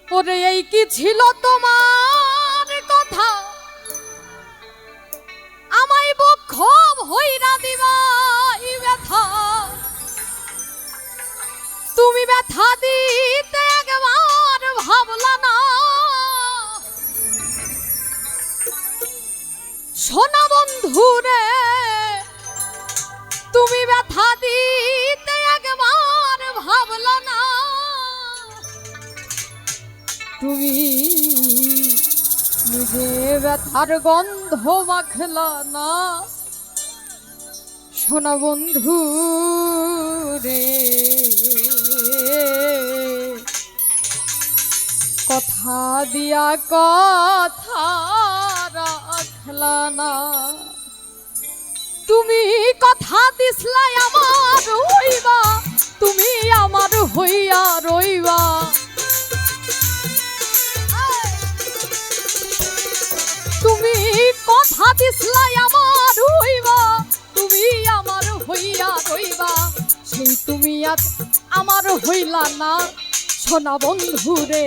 ওরে এই কি ছিল তোমার কথা, আমায় বক্ষম হইরা দিবা এই ব্যথা। তুমি ব্যথা দিতে একবার ভাবলা না, সোনা বন্ধুরে তুমি ব্যথা দিতে একবার ভাবলা না। তুমি নিজে ব্যথার গন্ধ মাখলা না, সোনা বন্ধু রে। কথা দিয়া কথা রাখলা না, তুমি কথা দিসলাই আমার হইবা, তুমি আমার হইয়া রইবা। তুমি কথা দিসলাই আমার হইবা, তুমি আমার হইয়া রইবা। সেই তুমি আজ আমার হইলা না, সোনা বন্ধু রে।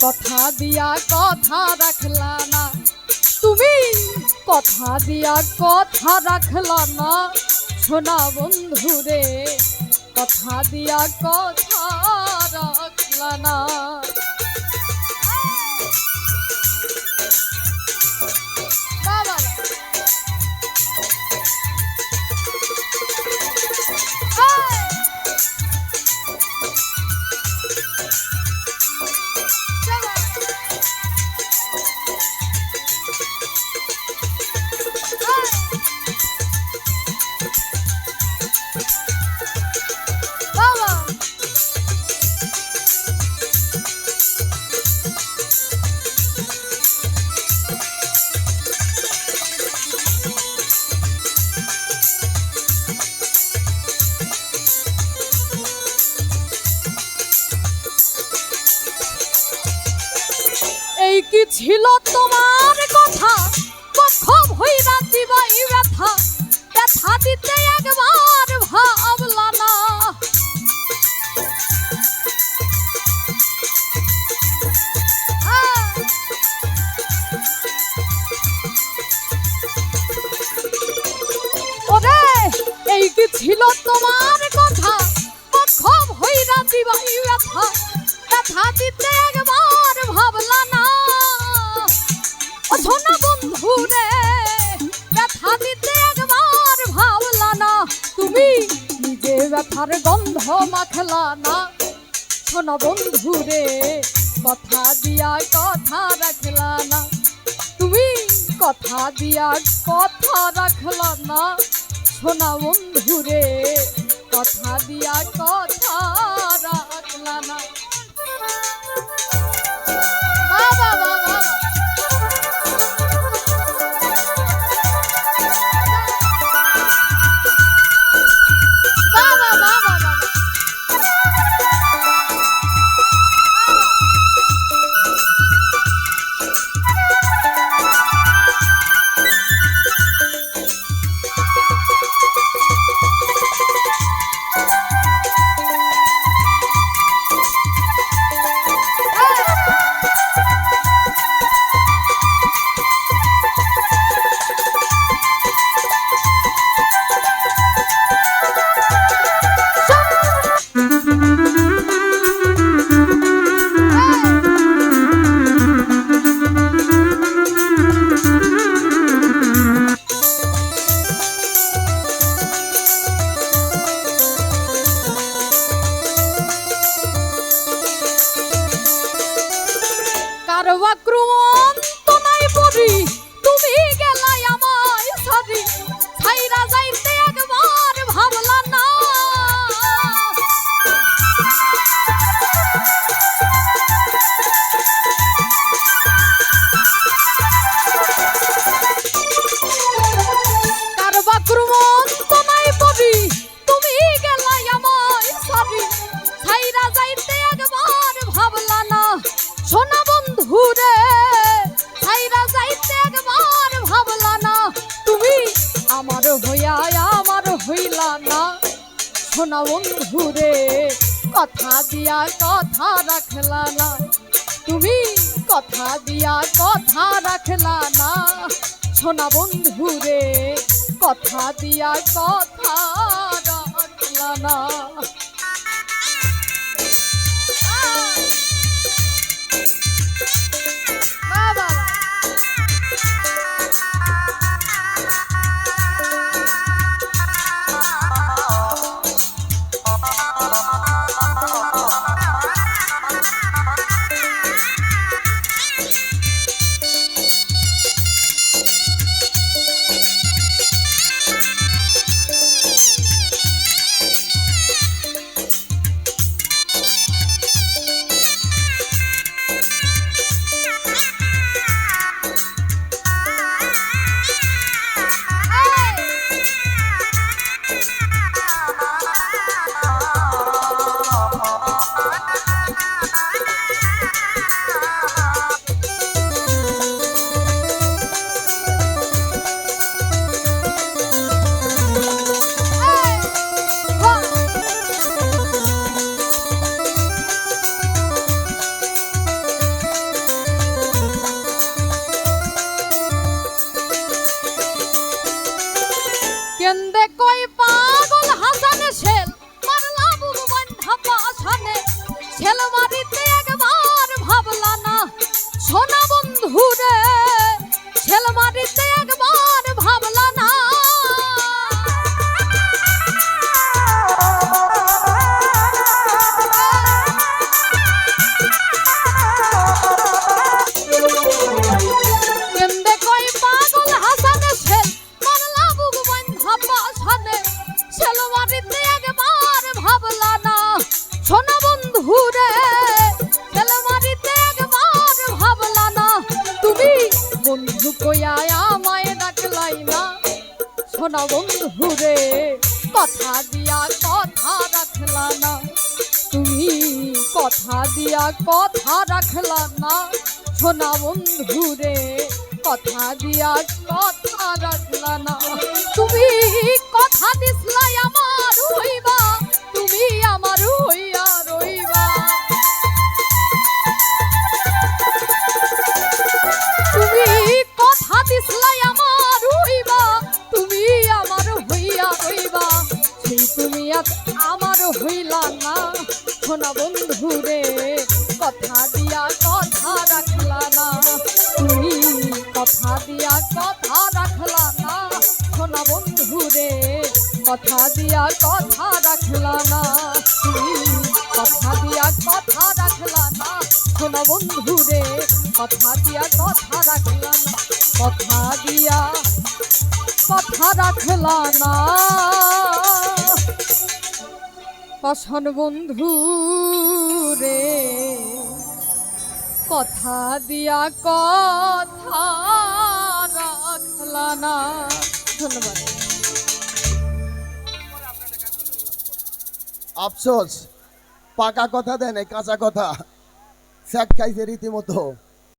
কথা দিয়া কথা রাখলা না, তুমি কথা দিয়া কথা রাখলা না, সোনা বন্ধু রে। কথা দিয়া কথা রাখলা না। এই কি ছিল তোমার কথা, কখন হইরা দিবা এই ব্যথা। ব্যথা দিতে একবার ভাবলা না, ওরে এই কি ছিল তোমার কথা, কখন হইরা দিবা এই ব্যথা। ব্যথা দিতে একবার ভাবলা না, ও সোনা বন্ধু রে। ব্যথা দিতে একবার ভাবলা না, তুমি নিজে ব্যথার গন্ধ মাখলা না, সোনা বন্ধু রে। কথা দিয়া কথা রাখলা না, তুমি কথা দিয়া কথা রাখলা না, সোনা বন্ধু রে। কথা দিয়া কথা রাখলা না। বাবা বাবা বাবা বাবা বাবা আক্রমণ তো নাই পড়ি, তুমি গেলাই আমায় সারি। ছাইরা যাইতে একবার ভাবলা না, কার আক্রমণ তো নাই পড়ি, তুমি গেলাই আমায় সারি। ছাইরা যাইতে একবার ভাবলা না, সোনা বন্ধু রে। ছাইরা যাইতে একবার ভাবলা না, তুমি আমার হইয়া আমার হইলা না, সোনা বন্ধু রে। কথা দিয়া কথা রাখলা না, কথা দিয়া কথা রাখলা না সোনা বন্ধু রে কথা দিয়া কথা রাখলা না বাবা কেন্দে কই পাগল হাসানে শেল মারলা বুবু বান্ধা পাশানে শেল মারিতে একবার ভাবলা না সোনা বন্ধু রে শেল মারিতে একবার ভাবলা না কেন্দে কই পাগল হাসানে শেল মারলা বুবু বান্ধা পাশানে শেল মারিতে একবার ভাবলা না সোনা বন্ধু রে শেল মারিতে একবার ভাবলা না তুমি বন্ধু কইয়া আমায় ডাকলাই না সোনা বন্ধু রে কথা দিয়া কথা রাখলা না তুমি কথা দিয়া কথা রাখলা না সোনা বন্ধু রে কথা দিয়া কথা রাখলা না তুমি কথা দিসলাই আমার হইবা তুমি আমার হইয়া রইবা তুমি কথা দিসলাই আমার হইবা তুমি আমার হইয়া রইবা সেই তুমি আজ আমার হইলা না সোনা বন্ধু রে কথা দিয়া কথা রাখলা না তুমি কথা দিয়া কথা রাখলা না সোনা বন্ধু রে কথা দিয়া কথা রাখলা না তুমি কথা দিয়া কথা রাখলা না সোনা বন্ধু রে কথা দিয়া কথা রাখলা না কথা দিয়া কথা রাখলা না পাষাণ বন্ধু রে কথা দিয়া কথা রাখলা না ধন্যবাদ আফসোস পাকা কথা দেয় নাই কাঁচা কথা স্যাক খাইছে রীতিমতো